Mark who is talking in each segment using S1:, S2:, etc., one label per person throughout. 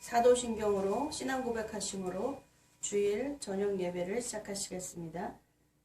S1: 사도신경으로 신앙 고백하심으로 주일 저녁 예배를 시작하시겠습니다.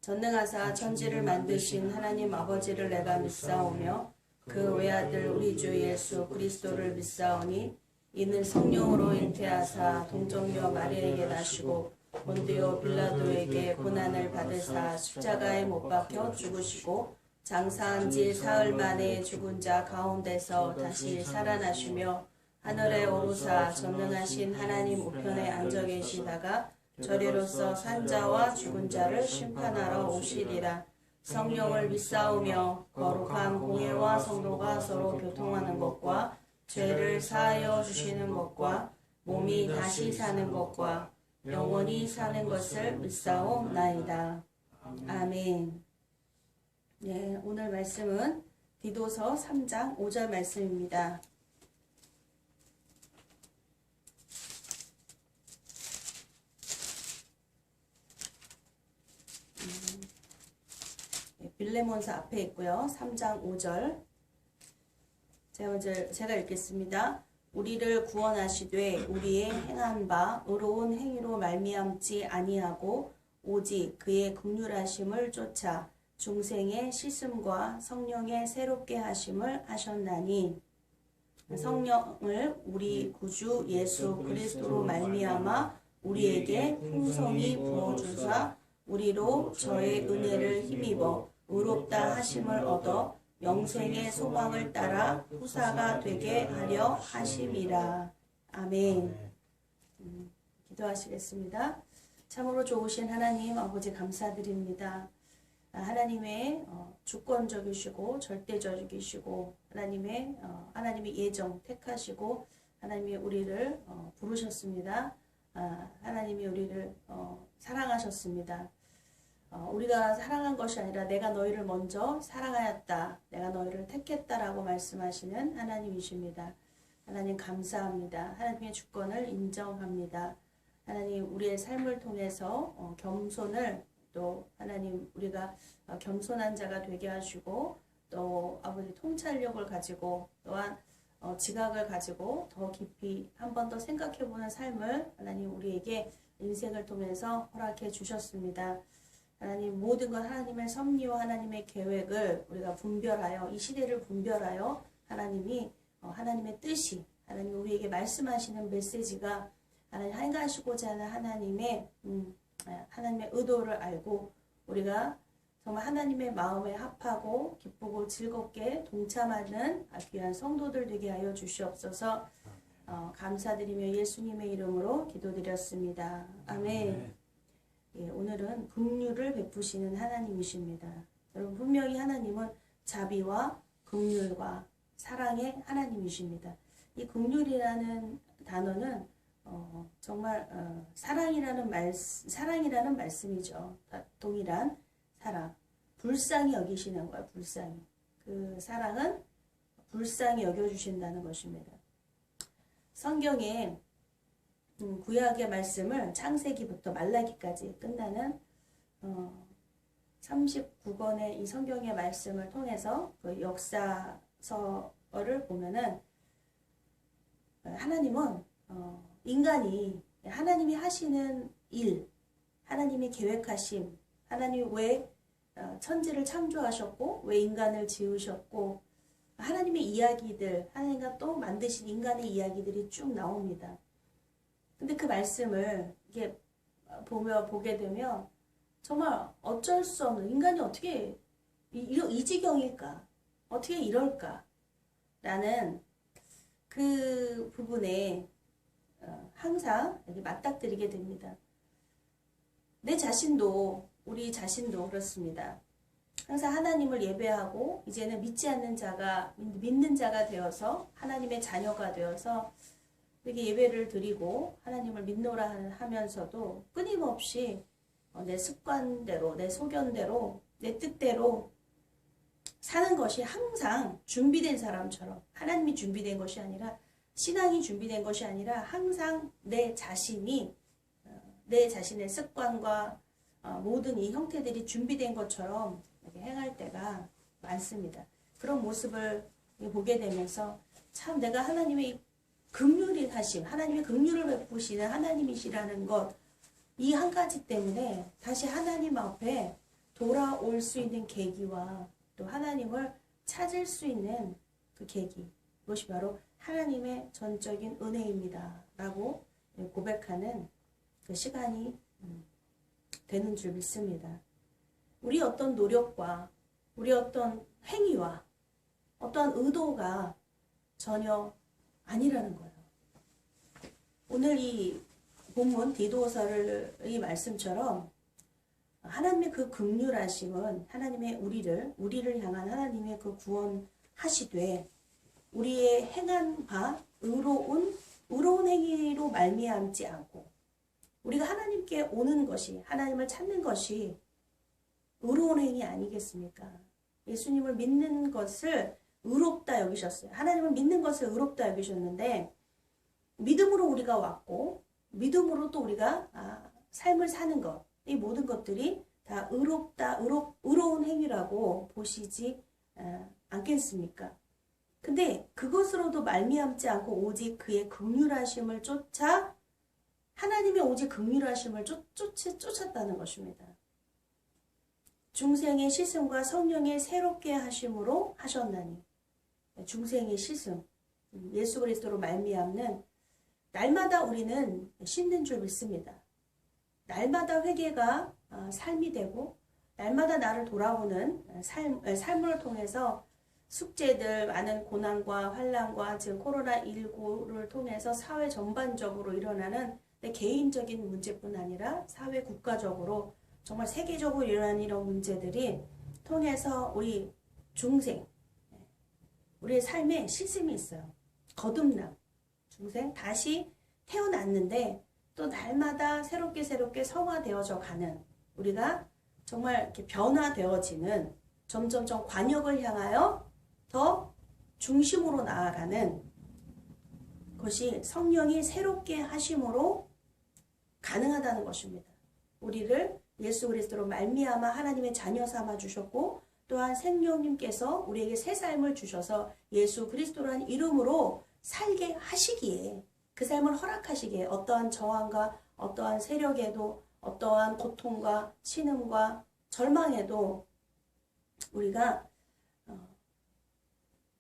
S1: 전능하사 천지를 만드신 하나님 아버지를 내가 믿사오며 그 외아들 우리 주 예수 그리스도를 믿사오니 이는 성령으로 잉태하사 동정녀 마리아에게 나시고 본디오 빌라도에게 고난을 받으사 십자가에 못 박혀 죽으시고 장사한 지 사흘 만에 죽은 자 가운데서 다시 살아나시며 하늘에 오르사 전능하신 하나님 우편에 앉아 계시다가 저리로서 산자와 죽은 자를 심판하러 오시리라. 성령을 믿사오며 거룩한 공예와 성도가 서로 교통하는 것과 죄를 사하여 주시는 것과 몸이 다시 사는 것과 영원히 사는 것을 믿사옵나이다. 아멘. 네, 오늘 말씀은 디도서 3장 5절 말씀입니다. 빌레몬서 앞에 있고요. 3장 5절 제가 읽겠습니다. 우리를 구원하시되 우리의 행한 바 의로운 행위로 말미암지 아니하고 오직 그의 긍휼하심을 쫓아 중생의 씻음과 성령의 새롭게 하심을 하셨나니 성령을 우리 구주 예수 그리스도로 말미암아 우리에게 풍성히 부어주사 우리로 저의 은혜를 힘입어 의롭다 하심을 얻어 영생의 소망을 따라 후사가 되게 하려 하심이라. 아멘. 기도하시겠습니다. 참으로 좋으신 하나님 아버지 감사드립니다. 하나님의 주권적이시고 절대적이시고 하나님의 예정 택하시고 하나님이 우리를 부르셨습니다. 하나님이 우리를 사랑하셨습니다. 우리가 사랑한 것이 아니라 내가 너희를 먼저 사랑하였다. 내가 너희를 택했다라고 말씀하시는 하나님이십니다. 하나님 감사합니다. 하나님의 주권을 인정합니다. 하나님 우리의 삶을 통해서 겸손을 또 하나님 우리가 겸손한 자가 되게 하시고 또 아버지 통찰력을 가지고 또한 지각을 가지고 더 깊이 한 번 더 생각해보는 삶을 하나님 우리에게 인생을 통해서 허락해 주셨습니다. 하나님 모든 것 하나님의 섭리와 하나님의 계획을 우리가 분별하여 이 시대를 분별하여 하나님이 하나님의 뜻이 하나님 우리에게 말씀하시는 메시지가 하나님 행하시고자 하는 하나님의 의도를 알고 우리가 정말 하나님의 마음에 합하고 기쁘고 즐겁게 동참하는 귀한 성도들 되게 하여 주시옵소서. 감사드리며 예수님의 이름으로 기도드렸습니다. 아멘. 예, 오늘은 긍휼을 베푸시는 하나님이십니다. 여러분 분명히 하나님은 자비와 긍휼과 사랑의 하나님이십니다. 이 긍휼이라는 단어는 정말 사랑이라는 말씀이죠. 동일한 사랑. 불쌍히 여기시는 거예요. 불쌍히. 그 사랑은 불쌍히 여겨주신다는 것입니다. 성경에 구약의 말씀을 창세기부터 말라기까지 끝나는 39권의 이 성경의 말씀을 통해서 그 역사서를 보면은 하나님은 인간이 하나님이 하시는 일, 하나님이 계획하심, 하나님이 왜 천지를 창조하셨고 왜 인간을 지으셨고 하나님의 이야기들, 하나님과 또 만드신 인간의 이야기들이 쭉 나옵니다. 근데 그 말씀을 이렇게 보게 되면 정말 어쩔 수 없는 인간이 어떻게 이 지경일까? 어떻게 이럴까? 라는 그 부분에 항상 이렇게 맞닥뜨리게 됩니다. 내 자신도 우리 자신도 그렇습니다. 항상 하나님을 예배하고 이제는 믿는 자가 되어서 하나님의 자녀가 되어서 이렇게 예배를 드리고 하나님을 믿노라 하면서도 끊임없이 내 습관대로 내 소견대로 내 뜻대로 사는 것이 항상 준비된 사람처럼 하나님이 준비된 것이 아니라 신앙이 준비된 것이 아니라 항상 내 자신의 습관과 모든 이 형태들이 준비된 것처럼 이렇게 행할 때가 많습니다. 그런 모습을 보게 되면서 참 내가 하나님의 긍휼이 하심, 하나님의 긍휼을 베푸시는 하나님이시라는 것, 이 한 가지 때문에 다시 하나님 앞에 돌아올 수 있는 계기와 또 하나님을 찾을 수 있는 그 계기, 그것이 바로 하나님의 전적인 은혜입니다 라고 고백하는 그 시간이 되는 줄 믿습니다. 우리 어떤 노력과 우리 어떤 행위와 어떠한 의도가 전혀 아니라는 거예요. 오늘 이 본문 디도서의 말씀처럼 하나님의 그 긍휼하심은 하나님의 우리를 향한 하나님의 그 구원하시되 우리의 행한 바 의로운 행위로 말미암지 않고 우리가 하나님께 오는 것이 하나님을 찾는 것이 의로운 행위 아니겠습니까? 예수님을 믿는 것을 의롭다 여기셨어요. 하나님을 믿는 것을 의롭다 여기셨는데 믿음으로 우리가 왔고 믿음으로 또 우리가 삶을 사는 것, 이 모든 것들이 다 의로운 행위라고 보시지 않겠습니까? 근데 그것으로도 말미암지 않고 오직 그의 긍휼하심을 쫓아 하나님의 오직 긍휼하심을 쫓았다는 것입니다. 중생의 시승과 성령의 새롭게 하심으로 하셨나니 중생의 시승, 예수 그리스도로 말미암는 날마다 우리는 씻는 줄 믿습니다. 날마다 회개가 삶이 되고 날마다 나를 돌아보는 삶을 통해서 숙제들, 많은 고난과 환난과 지금 코로나19를 통해서 사회 전반적으로 일어나는 내 개인적인 문제뿐 아니라 사회 국가적으로 정말 세계적으로 일어나는 이런 문제들이 통해서 우리 중생, 우리의 삶에 시슴이 있어요. 거듭남, 중생 다시 태어났는데 또 날마다 새롭게 성화되어져 가는 우리가 정말 이렇게 변화되어지는 점점점 관역을 향하여 더 중심으로 나아가는 것이 성령이 새롭게 하심으로 가능하다는 것입니다. 우리를 예수 그리스도로 말미암아 하나님의 자녀 삼아 주셨고 또한 생명님께서 우리에게 새 삶을 주셔서 예수 그리스도라는 이름으로 살게 하시기에 그 삶을 허락하시기에 어떠한 저항과 어떠한 세력에도 어떠한 고통과 신음과 절망에도 우리가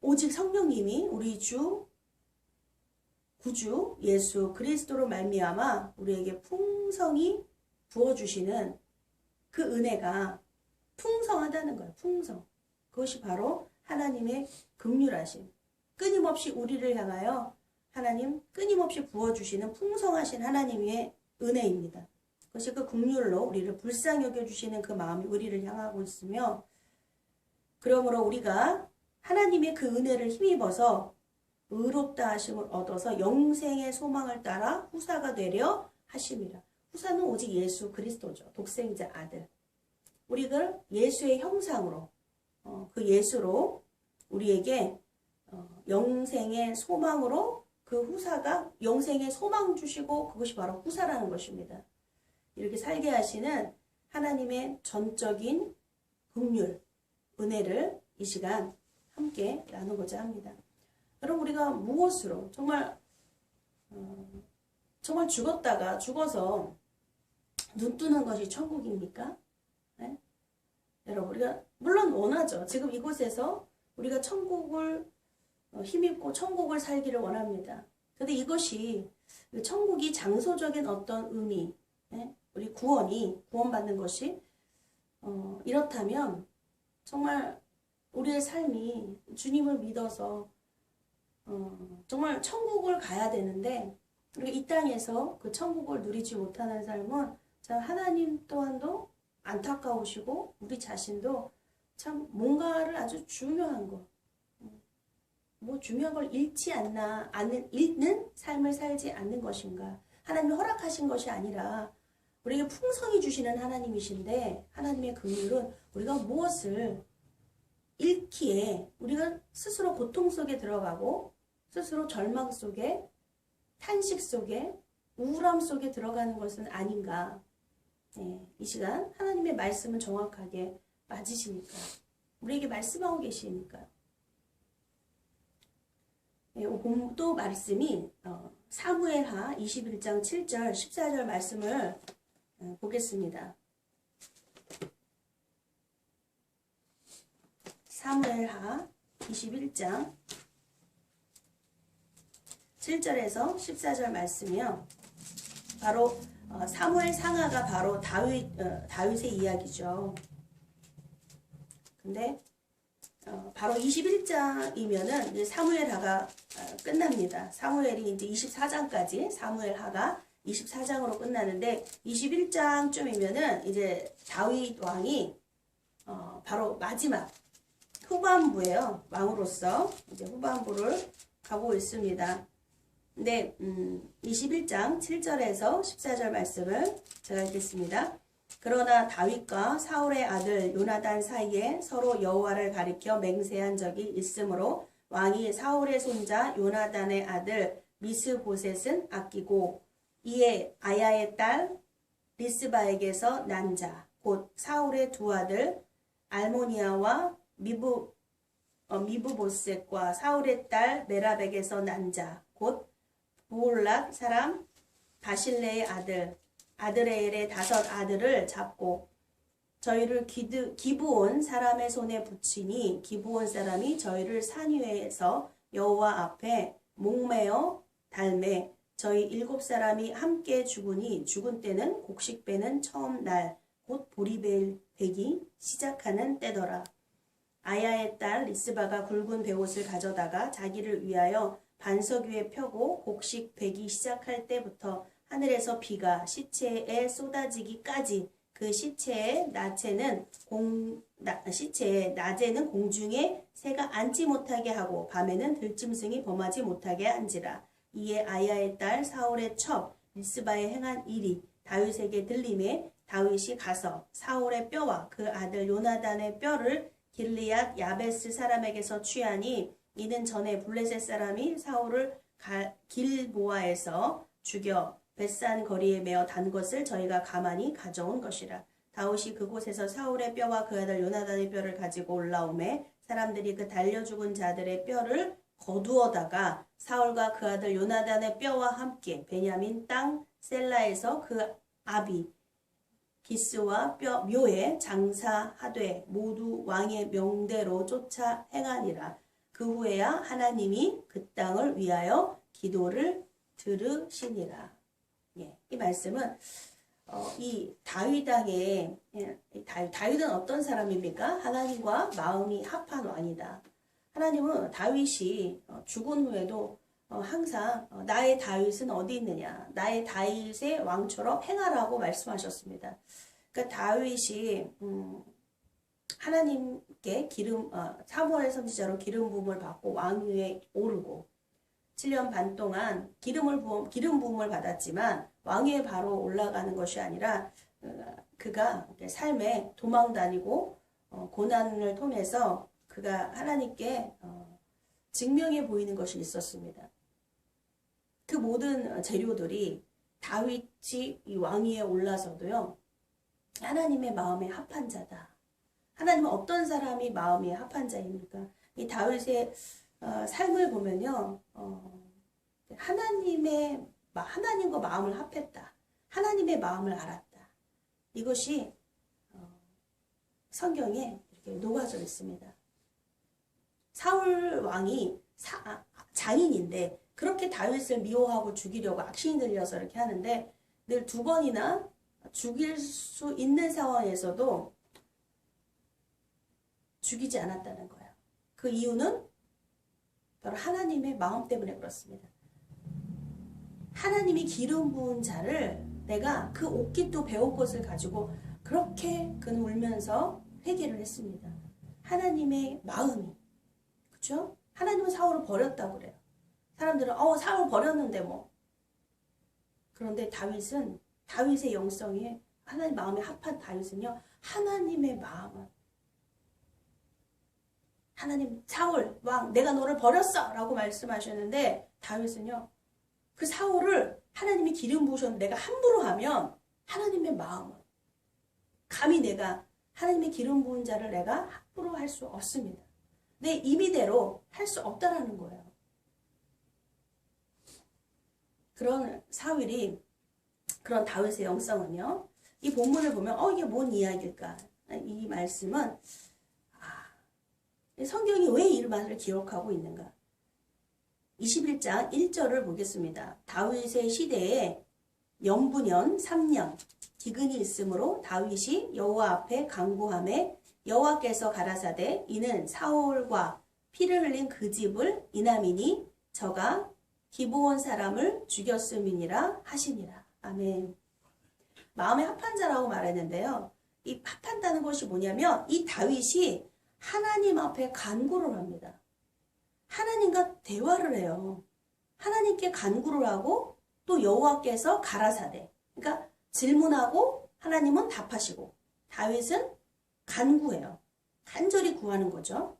S1: 오직 성령님이 우리 주 구주 예수 그리스도로 말미암아 우리에게 풍성히 부어주시는 그 은혜가 풍성하다는 거예요. 풍성. 그것이 바로 하나님의 긍휼하심. 끊임없이 우리를 향하여 하나님 끊임없이 부어주시는 풍성하신 하나님의 은혜입니다. 그것이 그 긍휼로 우리를 불쌍히 여겨주시는 그 마음이 우리를 향하고 있으며 그러므로 우리가 하나님의 그 은혜를 힘입어서 의롭다 하심을 얻어서 영생의 소망을 따라 후사가 되려 하심이라. 후사는 오직 예수 그리스도죠. 독생자 아들. 우리가 예수의 형상으로 그 예수로 우리에게 영생의 소망으로 그 후사가 영생의 소망 주시고 그것이 바로 후사라는 것입니다. 이렇게 살게 하시는 하나님의 전적인 긍휼, 은혜를 이 시간 함께 나누고자 합니다. 여러분 우리가 무엇으로 정말 죽어서 눈 뜨는 것이 천국입니까? 네? 여러분 우리가 물론 원하죠. 지금 이곳에서 우리가 천국을 힘입고 천국을 살기를 원합니다. 그런데 이것이 천국이 장소적인 어떤 의미, 네? 우리 구원받는 것이 이렇다면 정말 우리의 삶이 주님을 믿어서 정말 천국을 가야 되는데 우리가 이 땅에서 그 천국을 누리지 못하는 삶은 참 하나님 또한도 안타까우시고 우리 자신도 참 뭔가를 아주 중요한 거 중요한 걸 잃는 삶을 살지 않는 것인가. 하나님이 허락하신 것이 아니라 우리에게 풍성히 주시는 하나님이신데 하나님의 긍휼은 우리가 무엇을 잃기에 우리가 스스로 고통 속에 들어가고 스스로 절망 속에 탄식 속에 우울함 속에 들어가는 것은 아닌가. 네, 이 시간 하나님의 말씀은 정확하게 맞으시니까 우리에게 말씀하고 계시니까요. 또 말씀이 사무엘하 21장 7절 14절 말씀을 보겠습니다. 사무엘하 21장 7절에서 14절 말씀이요. 바로 사무엘 상하가 바로 다윗의 이야기죠. 근데 바로 21장이면은 이제 사무엘하가 끝납니다. 사무엘이 이제 24장까지 사무엘하가 24장으로 끝나는데 21장쯤이면은 이제 다윗 왕이 바로 마지막 후반부예요. 왕으로서 이제 후반부를 가고 있습니다. 근데 21장 7절에서 14절 말씀을 제가 읽겠습니다. 그러나 다윗과 사울의 아들 요나단 사이에 서로 여호와를 가리켜 맹세한 적이 있으므로 왕이 사울의 손자 요나단의 아들 미스보셋은 아끼고 이에 아야의 딸 리스바에게서 난 자 곧 사울의 두 아들 알모니아와 미브보셋과 사울의 딸 메랍에게서 난 자 곧 부올랏 사람 바실레의 아들 아드레엘의 5 아들을 잡고 저희를 기브온 사람의 손에 붙이니 기브온 사람이 저희를 산 위에서 여호와 앞에 목매어 달매 저희 7 사람이 함께 죽으니 죽은 때는 곡식 빼는 처음 날 곧 보리배기 시작하는 때더라. 아야의 딸 리스바가 굵은 베옷을 가져다가 자기를 위하여 반석 위에 펴고 곡식 베기 시작할 때부터 하늘에서 비가 시체에 쏟아지기까지 그 시체의 낮에는 공중에 새가 앉지 못하게 하고 밤에는 들짐승이 범하지 못하게 한지라. 이에 아야의 딸 사울의 첩 리스바에 행한 일이 다윗에게 들림에 다윗이 가서 사울의 뼈와 그 아들 요나단의 뼈를 길리앗 야베스 사람에게서 취하니 이는 전에 블레셋 사람이 사울을 길보아에서 죽여 벳산 거리에 메어 단 것을 저희가 가만히 가져온 것이라. 다윗이 그곳에서 사울의 뼈와 그 아들 요나단의 뼈를 가지고 올라오매 사람들이 그 달려 죽은 자들의 뼈를 거두어다가 사울과 그 아들 요나단의 뼈와 함께 베냐민 땅 셀라에서 그 아비 기스와 묘에 장사하되 모두 왕의 명대로 쫓아 행하니라. 그 후에야 하나님이 그 땅을 위하여 기도를 들으시니라. 예, 이 말씀은 이 다윗 왕의 다윗은 어떤 사람입니까? 하나님과 마음이 합한 왕이다. 하나님은 다윗이 죽은 후에도 항상 나의 다윗은 어디 있느냐, 나의 다윗의 왕처럼 행하라고 말씀하셨습니다. 그러니까 다윗이 하나님께 사무엘 선지자로 기름 부음을 받고 왕위에 오르고 7년 반 동안 기름 부음을 받았지만 왕위에 바로 올라가는 것이 아니라 그가 삶에 도망 다니고 고난을 통해서 그가 하나님께 증명해 보이는 것이 있었습니다. 그 모든 재료들이 다윗이 이 왕위에 올라서도요, 하나님의 마음에 합한 자다. 하나님은 어떤 사람이 마음에 합한 자입니까? 이 다윗의 삶을 보면요, 하나님과 마음을 합했다. 하나님의 마음을 알았다. 이것이 성경에 이렇게 녹아져 있습니다. 사울 왕이 장인인데 그렇게 다윗을 미워하고 죽이려고 악신이 들려서 이렇게 하는데 늘 2번이나 죽일 수 있는 상황에서도 죽이지 않았다는 거예요. 그 이유는 바로 하나님의 마음 때문에 그렇습니다. 하나님이 기름 부은 자를 내가 그 옷깃도 배옷것을 가지고 그렇게 그는 울면서 회개를 했습니다. 하나님의 마음이, 그렇죠? 하나님은 사울을 버렸다고 그래요. 사람들은 사울 버렸는데 뭐. 그런데 다윗의 영성이 하나님 마음에 합한 다윗은요, 하나님의 마음은 하나님 사울 왕 내가 너를 버렸어 라고 말씀하셨는데 다윗은요, 그 사울을 하나님이 기름 부으셨는데 내가 함부로 하면 하나님의 마음은 감히 내가 하나님의 기름 부은 자를 내가 함부로 할 수 없습니다. 내 임의대로 할 수 없다라는 거예요. 그런 사울이 그런 다윗의 영성은요. 이 본문을 보면 이게 뭔 이야기일까? 이 말씀은 성경이 왜 이 말을 기록하고 있는가? 21장 1절을 보겠습니다. 다윗의 시대에 영부년 3년 기근이 있으므로 다윗이 여호와 앞에 간구하매 여호와께서 가라사대 이는 사울과 피를 흘린 그 집을 인함이니 저가 기브온 사람을 죽였음이니라 하시니라. 아멘. 마음의 합한 자라고 말했는데요. 이 합한다는 것이 뭐냐면 이 다윗이 하나님 앞에 간구를 합니다. 하나님과 대화를 해요. 하나님께 간구를 하고 또 여호와께서 가라사대. 그러니까 질문하고 하나님은 답하시고 다윗은 간구해요. 간절히 구하는 거죠.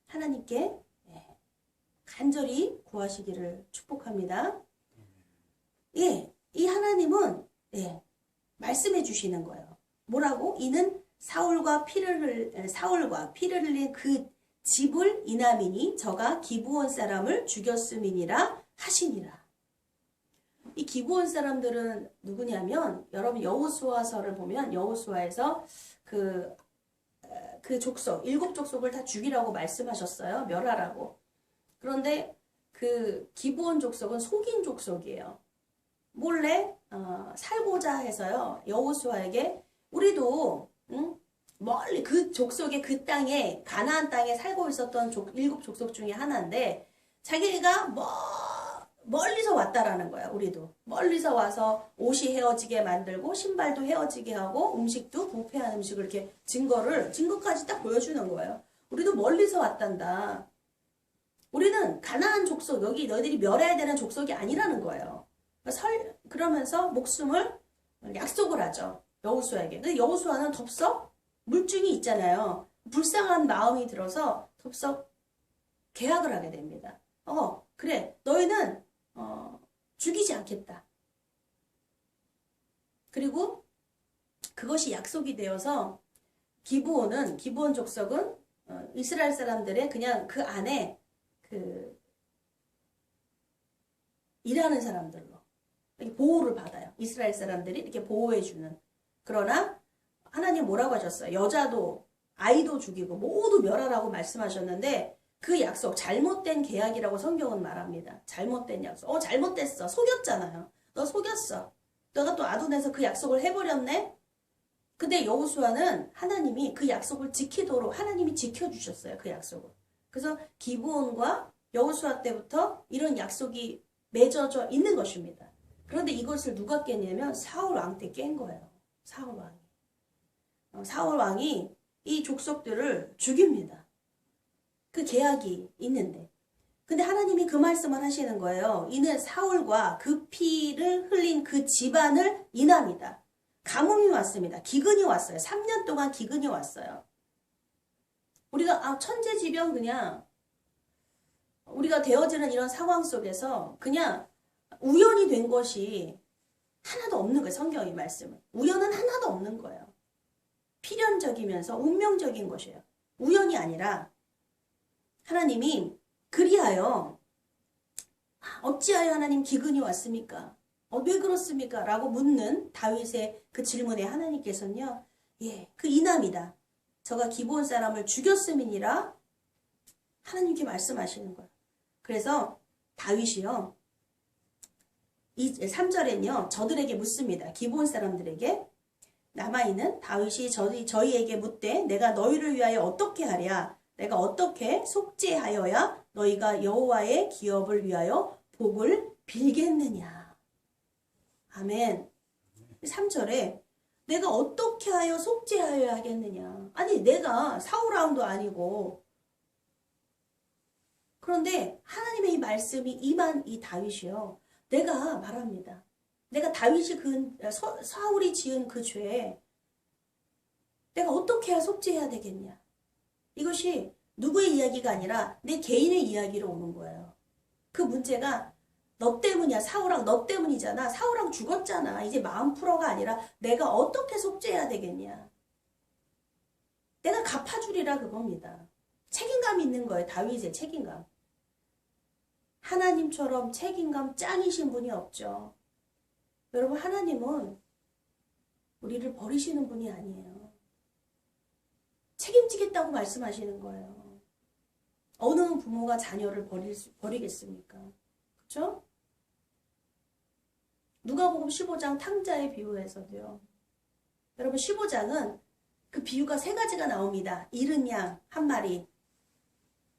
S1: 하나님께 간절히 구하시기를 축복합니다. 예, 이 하나님은 말씀해 주시는 거예요. 뭐라고? 이는 사울과 피를 흘린 그 집을 인함이니 저가 기브온 사람을 죽였음이니라 하시니라. 이 기브온 사람들은 누구냐면 여러분 여호수아서를 보면 여호수아에서 그 족속 7족속을 다 죽이라고 말씀하셨어요. 멸하라고. 그런데 그 기브온 족속은 속인 족속이에요. 몰래 살고자 해서요. 여호수아에게 우리도 멀리 그 족속의 그 땅에 가나안 땅에 살고 있었던 7족속 중에 하나인데 자기가 멀리서 왔다라는 거야. 우리도 멀리서 와서 옷이 헤어지게 만들고 신발도 헤어지게 하고 음식도 부패한 음식을 이렇게 증거까지 딱 보여주는 거예요. 우리도 멀리서 왔단다. 우리는 가나안 족속 여기 너희들이 멸해야 되는 족속이 아니라는 거예요. 그러면서 목숨을 약속을 하죠. 여호수아에게. 근데 여호수아는 덥석 물증이 있잖아요. 불쌍한 마음이 들어서 덥석 계약을 하게 됩니다. 그래 너희는 죽이지 않겠다. 그리고 그것이 약속이 되어서 기브온 족속은 이스라엘 사람들의 그냥 그 안에 일하는 사람들로 보호를 받아요. 이스라엘 사람들이 이렇게 보호해주는. 그러나 하나님 뭐라고 하셨어요? 여자도 아이도 죽이고 모두 멸하라고 말씀하셨는데 그 약속 잘못된 계약이라고 성경은 말합니다. 잘못된 약속. 잘못됐어. 속였잖아요. 너 속였어. 너가 또 아둔해서 그 약속을 해버렸네. 근데 여호수아는 하나님이 그 약속을 지키도록 하나님이 지켜주셨어요. 그 약속을. 그래서 기브온과 여호수아 때부터 이런 약속이 맺어져 있는 것입니다. 그런데 이것을 누가 깼냐면 사울 왕 때 깬 거예요. 사울 왕이. 사울 왕이 이 족속들을 죽입니다. 그 계약이 있는데. 근데 하나님이 그 말씀을 하시는 거예요. 이는 사울과 그 피를 흘린 그 집안을 인함이다. 가뭄이 왔습니다. 기근이 왔어요. 3년 동안 기근이 왔어요. 우리가 천재지변 그냥 우리가 되어지는 이런 상황 속에서 그냥 우연이 된 것이 하나도 없는 거예요. 성경의 말씀은. 우연은 하나도 없는 거예요. 필연적이면서 운명적인 것이에요. 우연이 아니라 하나님이 그리하여 어찌하여 하나님 기근이 왔습니까? 왜 그렇습니까? 라고 묻는 다윗의 그 질문에 하나님께서는요. 그 인함이다. 저가 기브온 사람을 죽였음이니라 하나님께 말씀하시는 거예요. 그래서 다윗이요. 3절엔요. 저들에게 묻습니다. 기브온 사람들에게 남아있는 다윗이 저희에게 묻되 내가 너희를 위하여 어떻게 하랴? 내가 어떻게 속죄하여야 너희가 여호와의 기업을 위하여 복을 빌겠느냐? 아멘. 3절에 내가 어떻게 하여 속죄하여야 하겠느냐? 아니 내가 사울왕도 아니고 그런데 하나님의 이 말씀이 임한 이 다윗이요. 내가 말합니다. 내가 다윗이 사울이 지은 그 죄에 내가 어떻게 해야 속죄해야 되겠냐? 이것이 누구의 이야기가 아니라 내 개인의 이야기로 오는 거예요. 그 문제가 너 때문이야. 사울왕 너 때문이잖아. 사울왕 죽었잖아. 이제 마음 풀어가 아니라 내가 어떻게 속죄해야 되겠냐. 내가 갚아주리라 그겁니다. 책임감이 있는 거예요. 다윗의 책임감. 하나님처럼 책임감 짱이신 분이 없죠. 여러분, 하나님은 우리를 버리시는 분이 아니에요. 책임지겠다고 말씀하시는 거예요. 어느 부모가 자녀를 버리겠습니까? 그렇죠? 누가복음 15장 탕자의 비유에서도요. 여러분, 15장은 그 비유가 세 가지가 나옵니다. 잃은 양 한 마리,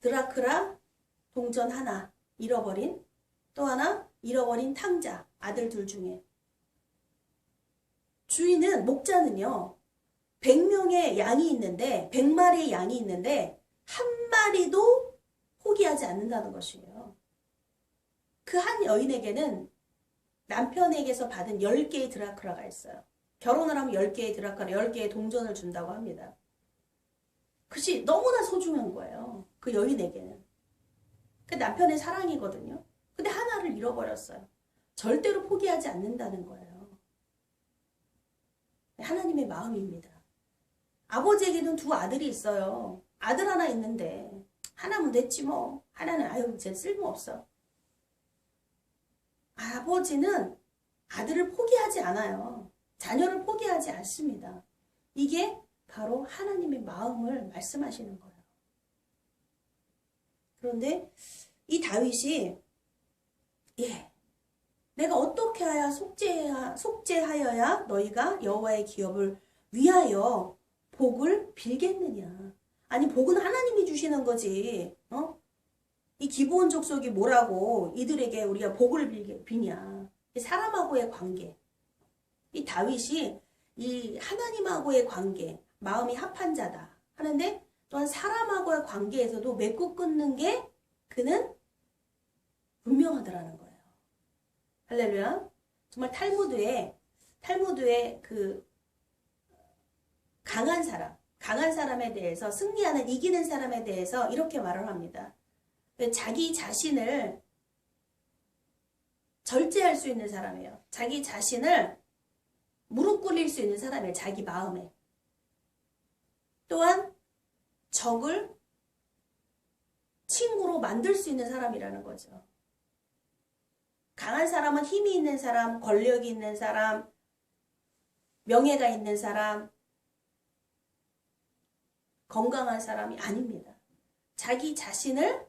S1: 드라크라 동전 하나, 잃어버린, 또 하나 잃어버린 탕자, 아들 둘 중에. 주인은, 목자는요, 100명의 양이 있는데, 100마리의 양이 있는데 한 마리도 포기하지 않는다는 것이에요. 그 한 여인에게는 남편에게서 받은 10개의 드라크라가 있어요. 결혼을 하면 10개의 드라크라, 10개의 동전을 준다고 합니다. 그것이 너무나 소중한 거예요. 그 여인에게는. 그 남편의 사랑이거든요. 근데 하나를 잃어버렸어요. 절대로 포기하지 않는다는 거예요. 하나님의 마음입니다. 아버지에게는 두 아들이 있어요. 아들 하나 있는데 하나면 됐지 뭐. 하나는 아유 쟤 쓸모없어. 아버지는 아들을 포기하지 않아요. 자녀를 포기하지 않습니다. 이게 바로 하나님의 마음을 말씀하시는 거예요. 그런데 이 다윗이 내가 어떻게 하여 속죄하여야 너희가 여호와의 기업을 위하여 복을 빌겠느냐. 아니 복은 하나님이 주시는 거지. 이 기브온 족속이 뭐라고 이들에게 우리가 복을 비냐. 사람하고의 관계. 이 다윗이 이 하나님하고의 관계, 마음이 합한 자다 하는데 또한 사람하고의 관계에서도 맺고 끊는 게 그는 분명하더라는 거예요. 할렐루야. 정말 탈무드에 그 강한 사람에 대해서 승리하는 이기는 사람에 대해서 이렇게 말을 합니다. 자기 자신을 절제할 수 있는 사람이에요. 자기 자신을 무릎 꿇릴 수 있는 사람이에요. 자기 마음에. 또한 적을 친구로 만들 수 있는 사람이라는 거죠. 강한 사람은 힘이 있는 사람, 권력이 있는 사람, 명예가 있는 사람, 건강한 사람이 아닙니다. 자기 자신을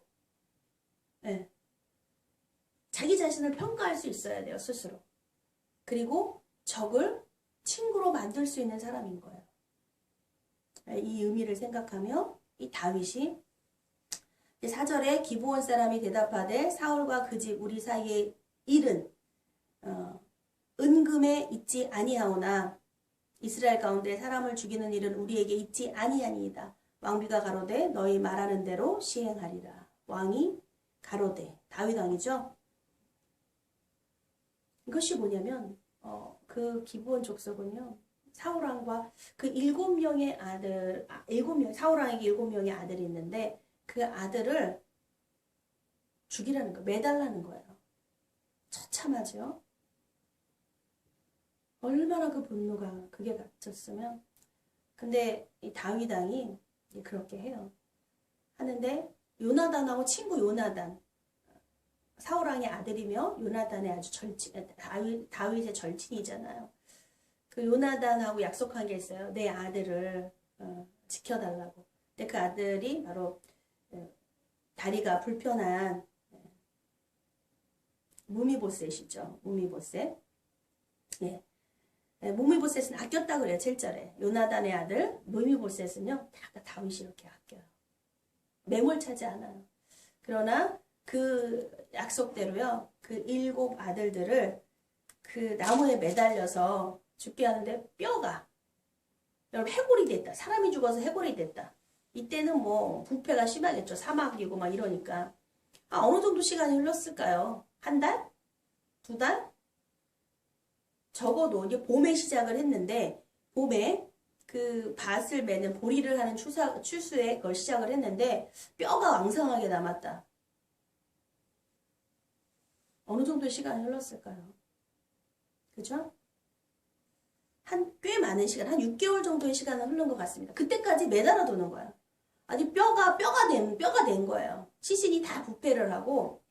S1: 평가할 수 있어야 돼요. 스스로. 그리고 적을 친구로 만들 수 있는 사람인 거예요. 이 의미를 생각하며 이 다윗이 4절에 기브온 사람이 대답하되 사울과 그 집 우리 사이의 일은 은금에 있지 아니하오나 이스라엘 가운데 사람을 죽이는 일은 우리에게 있지 아니하니이다. 왕비가 가로되 너희 말하는 대로 시행하리라. 왕이 가로되 다윗 왕이죠. 이것이 뭐냐면 그 기브온 족속은요. 사울왕과 그 7명의 아들, 7명, 사울왕에게 7명의 아들이 있는데 그 아들을 죽이라는 거, 매달라는 거예요. 처참하죠? 얼마나 그 분노가 그게 갇혔으면. 근데 이 다윗 왕이 그렇게 해요. 하는데 요나단하고 친구 요나단, 사울왕의 아들이며 요나단의 아주 다윗의 절친이잖아요. 그 요나단하고 약속한 게 있어요. 내 아들을 지켜달라고. 근데 그 아들이 바로 다리가 불편한 무미보셋이죠. 무미보셋. 무미보셋은 아꼈다고 그래요. 7절에. 요나단의 아들 무미보셋은요. 다윗이 이렇게 아껴요. 매몰차지 않아요. 그러나 그 약속대로요. 그 7 아들들을 그 나무에 매달려서 죽게 하는데 뼈가 여러분 해골이 됐다. 사람이 죽어서 해골이 됐다. 이때는 뭐 부패가 심하겠죠. 사막이고 막 이러니까. 어느 정도 시간이 흘렀을까요? 한 달? 2달? 적어도 이제 봄에 시작을 했는데 봄에 그 밭을 매는 보리를 하는 추수에 그걸 시작을 했는데 뼈가 왕성하게 남았다. 어느 정도 시간이 흘렀을까요? 그죠? 꽤 많은 시간, 한 6개월 정도의 시간은 흐른 것 같습니다. 그때까지 매달아 두는 거예요. 아직 뼈가 된 거예요. 시신이 다 부패를 하고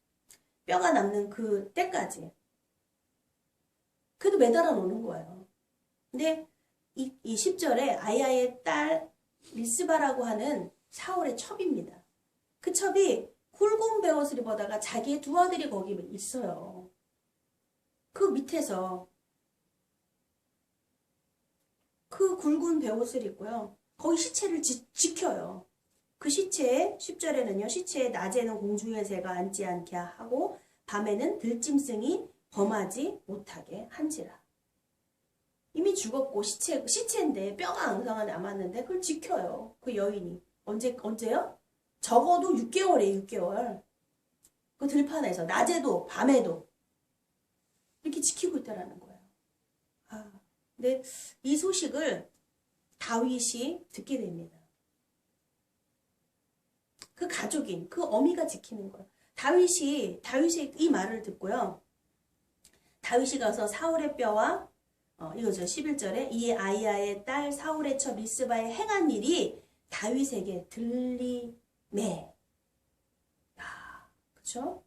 S1: 뼈가 남는 그 때까지. 그래도 매달아 놓는 거예요. 근데 이 10절에 아이야의 딸 리스바라고 하는 사울의 첩입니다. 그 첩이 굵은 베옷을 입어다가 자기의 두 아들이 거기 있어요. 그 밑에서 그 굵은 베옷을 입고요. 거기 시체를 지켜요. 그 시체에 10절에는요. 시체에 낮에는 공중의 새가 앉지 않게 하고 밤에는 들짐승이 범하지 못하게 한지라. 이미 죽었고 시체인데 뼈가 앙상하게 남았는데 그걸 지켜요. 그 여인이. 언제요? 적어도 6개월이에요. 6개월. 그 들판에서 낮에도 밤에도 이렇게 지키고 있다라는 거예요. 근데 이 소식을 다윗이 듣게 됩니다. 그 가족인 그 어미가 지키는 거예요. 다윗이 이 말을 듣고요. 다윗이 가서 사울의 뼈와 이거죠. 11절에 이 아이야의 딸 사울의 첩 리스바에 행한 일이 다윗에게 들리매. 그렇죠?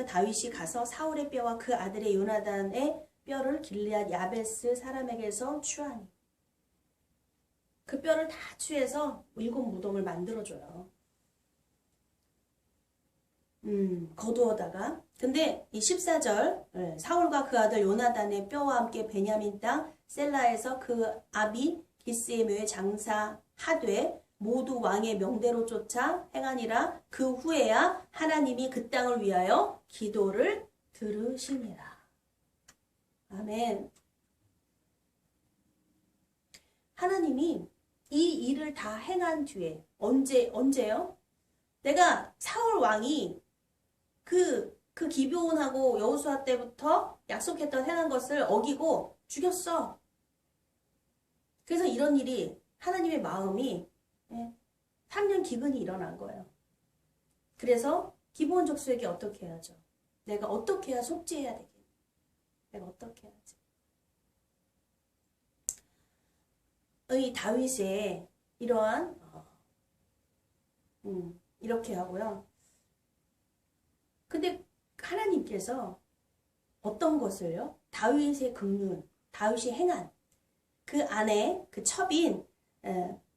S1: 다윗이 가서 사울의 뼈와 그 아들의 요나단의 뼈를 길르앗 야베스 사람에게서 취하니. 그 뼈를 다 취해서 7 무덤을 만들어줘요. 거두어다가. 근데 이 14절 사울과 그 아들 요나단의 뼈와 함께 베냐민 땅 셀라에서 그 아비 기스의 묘에 장사하되 모두 왕의 명대로 쫓아 행하니라. 그 후에야 하나님이 그 땅을 위하여 기도를 들으시니라. 아멘. 하나님이 이 일을 다 행한 뒤에 언제요? 내가 사울 왕이 그 기브온하고 여호수아 때부터 약속했던 행한 것을 어기고 죽였어. 그래서 이런 일이 하나님의 마음이 3년 기근이 일어난 거예요. 그래서 기브온 족속에게 어떻게 해야죠? 내가 어떻게 해야 속죄해야 되겠니? 내가 어떻게 해야지? 이 다윗의 이러한 이렇게 하고요. 근데 하나님께서 어떤 것을요? 다윗의 긍휼, 다윗이 행한 그 안에 그 첩인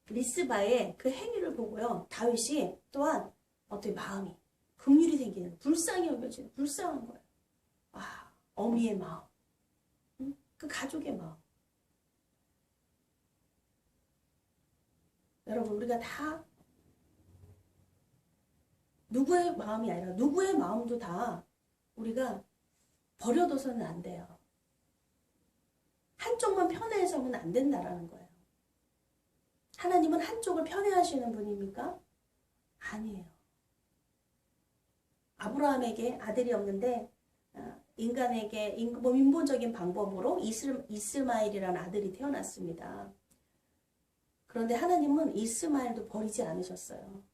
S1: 리스바의 그 행위를 보고요. 다윗이 또한 어떻게 마음이 긍휼이 생기는, 불쌍히 여겨지는, 불쌍한 거예요. 어미의 마음, 그 가족의 마음. 여러분, 우리가 다 누구의 마음이 아니라 누구의 마음도 다 우리가 버려둬서는 안 돼요. 한쪽만 편애해서는 안 된다라는 거예요. 하나님은 한쪽을 편애하시는 분입니까? 아니에요. 아브라함에게 아들이 없는데 인간에게 인본적인 방법으로 이스마엘이라는 아들이 태어났습니다. 그런데 하나님은 이스마엘도 버리지 않으셨어요.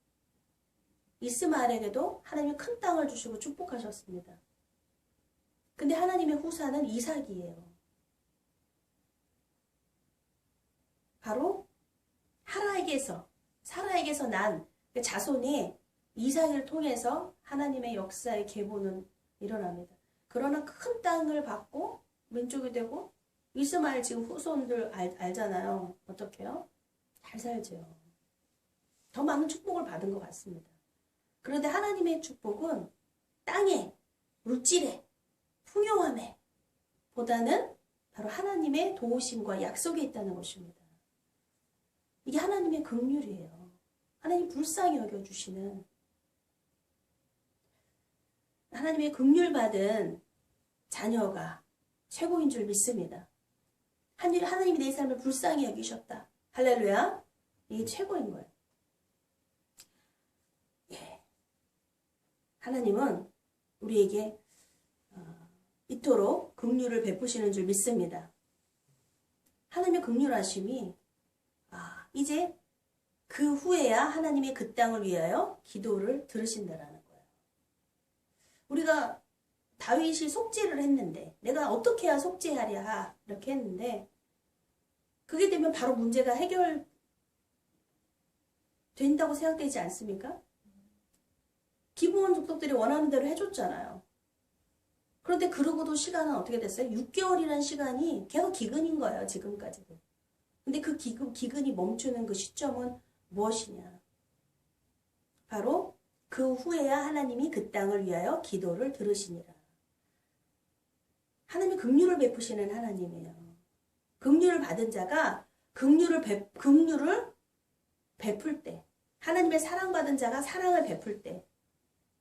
S1: 이스마엘에게도 하나님이 큰 땅을 주시고 축복하셨습니다. 근데 하나님의 후사는 이삭이에요. 바로 사라에게서 난 자손이 이삭을 통해서 하나님의 역사의 계보는 일어납니다. 그러나 큰 땅을 받고 민족이 되고 이스마엘 지금 후손들 알잖아요. 어떻게요? 잘 살죠. 더 많은 축복을 받은 것 같습니다. 그런데 하나님의 축복은 땅에, 물질에, 풍요함에 보다는 바로 하나님의 도우심과 약속에 있다는 것입니다. 이게 하나님의 긍휼이에요. 하나님 불쌍히 여겨주시는, 하나님의 긍휼 받은 자녀가 최고인 줄 믿습니다. 하나님이 내 삶을 불쌍히 여기셨다. 할렐루야. 이게 최고인 거예요. 하나님은 우리에게 이토록 긍휼을 베푸시는 줄 믿습니다. 하나님의 긍휼하심이 이제 그 후에야 하나님의 그 땅을 위하여 기도를 들으신다라는 거예요. 우리가 다윗이 속죄를 했는데 내가 어떻게 해야 속죄하랴 이렇게 했는데 그게 되면 바로 문제가 해결된다고 생각되지 않습니까? 기부원 족속들이 원하는 대로 해줬잖아요. 그런데 그러고도 시간은 어떻게 됐어요? 6개월이라는 시간이 계속 기근인 거예요. 지금까지도. 근데 그 기근이 멈추는 그 시점은 무엇이냐? 바로 그 후에야 하나님이 그 땅을 위하여 기도를 들으시니라. 하나님이 긍휼을 베푸시는 하나님이에요. 긍휼을 받은 자가 긍휼을 베풀 때, 하나님의 사랑받은 자가 사랑을 베풀 때,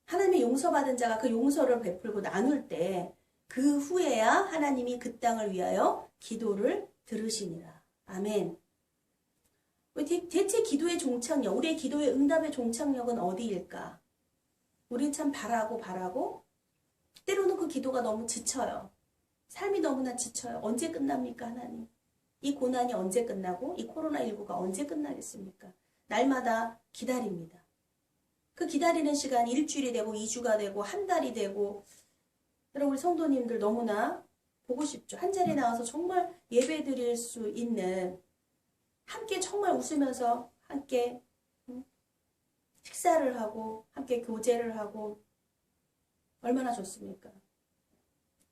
S1: 하나님의 용서받은 자가 그 용서를 베풀고 나눌 때, 그 후에야 하나님이 그 땅을 위하여 기도를 들으시니라. 아멘. 대체 기도의 종착역, 우리의 기도의 응답의 종착역은 어디일까? 우린 참 바라고 때로는 그 기도가 너무 지쳐요. 삶이 너무나 지쳐요. 언제 끝납니까, 하나님? 이 고난이 언제 끝나고 이 코로나19가 언제 끝나겠습니까? 날마다 기다립니다. 그 기다리는 시간이 일주일이 되고 2주가 되고 한 달이 되고, 여러분 우리 성도님들 너무나 보고 싶죠. 한 자리에 나와서 정말 예배 드릴 수 있는, 함께 정말 웃으면서 함께 식사를 하고 함께 교제를 하고 얼마나 좋습니까?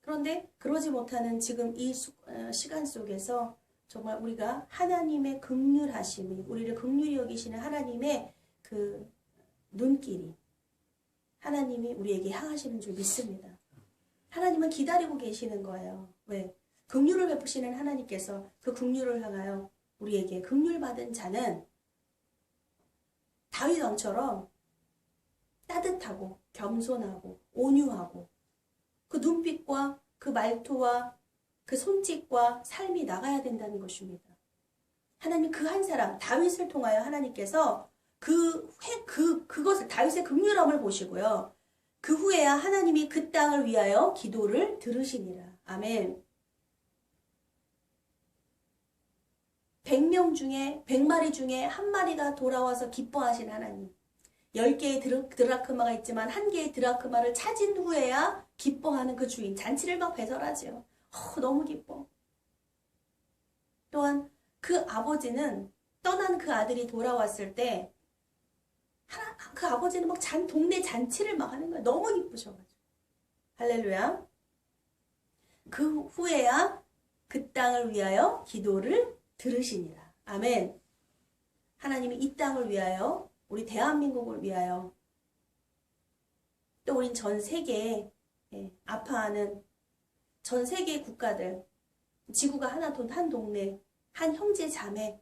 S1: 그런데 그러지 못하는 지금 이 시간 속에서 정말 우리가 하나님의 긍휼하심이, 우리를 긍휼히 여기시는 하나님의 그 눈길이 하나님이 우리에게 향하시는 줄 믿습니다. 하나님은 기다리고 계시는 거예요. 왜? 긍휼을 베푸시는 하나님께서 그 긍휼을 향하여 우리에게 긍휼 받은 자는 다윗 왕처럼 따뜻하고 겸손하고 온유하고 그 눈빛과 그 말투와 그 손짓과 삶이 나가야 된다는 것입니다. 하나님 그 한 사람 다윗을 통하여 하나님께서 그것을 다윗의 긍휼함을 보시고요. 그 후에야 하나님이 그 땅을 위하여 기도를 들으시니라. 아멘. 100명 중에 100마리 중에 한 마리가 돌아와서 기뻐하신 하나님. 10개의 드라크마가 있지만 1개의 드라크마를 찾은 후에야 기뻐하는 그 주인. 잔치를 막 배설하죠. 너무 기뻐. 또한 그 아버지는 떠난 그 아들이 돌아왔을 때 그 아버지는 막 동네 잔치를 막 하는 거예요. 너무 기쁘셔가지고. 할렐루야. 그 후에야 그 땅을 위하여 기도를 들으시니라. 아멘. 하나님이 이 땅을 위하여, 우리 대한민국을 위하여, 또 우린 전 세계에 아파하는 전 세계 국가들, 지구가 한 동네, 한 형제 자매,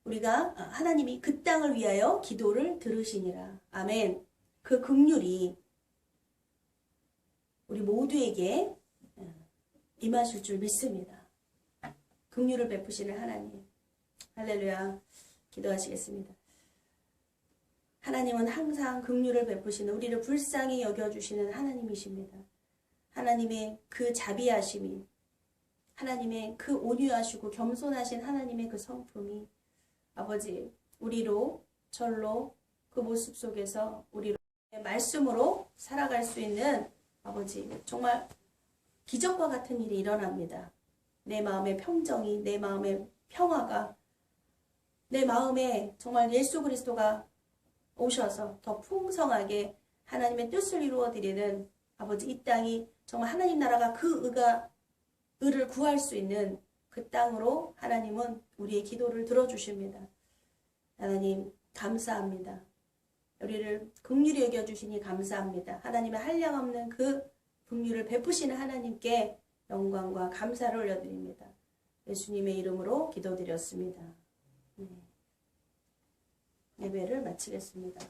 S1: 우리가 하나님이 그 땅을 위하여 기도를 들으시니라. 아멘. 그 긍휼이 우리 모두에게 임하실 줄 믿습니다. 긍휼을 베푸시는 하나님. 할렐루야. 기도하시겠습니다. 하나님은 항상 긍휼을 베푸시는, 우리를 불쌍히 여겨주시는 하나님이십니다. 하나님의 그 자비하심이, 하나님의 그 온유하시고 겸손하신 하나님의 그 성품이 아버지 우리로 절로 그 모습 속에서 우리로 말씀으로 살아갈 수 있는 아버지 정말 기적과 같은 일이 일어납니다. 내 마음의 평정이, 내 마음의 평화가, 내 마음에 정말 예수 그리스도가 오셔서 더 풍성하게 하나님의 뜻을 이루어드리는 아버지 이 땅이 정말 하나님 나라가 그 의를 구할 수 있는 그 땅으로 하나님은 우리의 기도를 들어주십니다. 하나님 감사합니다. 우리를 긍휼히 여겨주시니 감사합니다. 하나님의 한량없는 그 긍휼을 베푸시는 하나님께 영광과 감사를 올려드립니다. 예수님의 이름으로 기도드렸습니다. 예배를 마치겠습니다.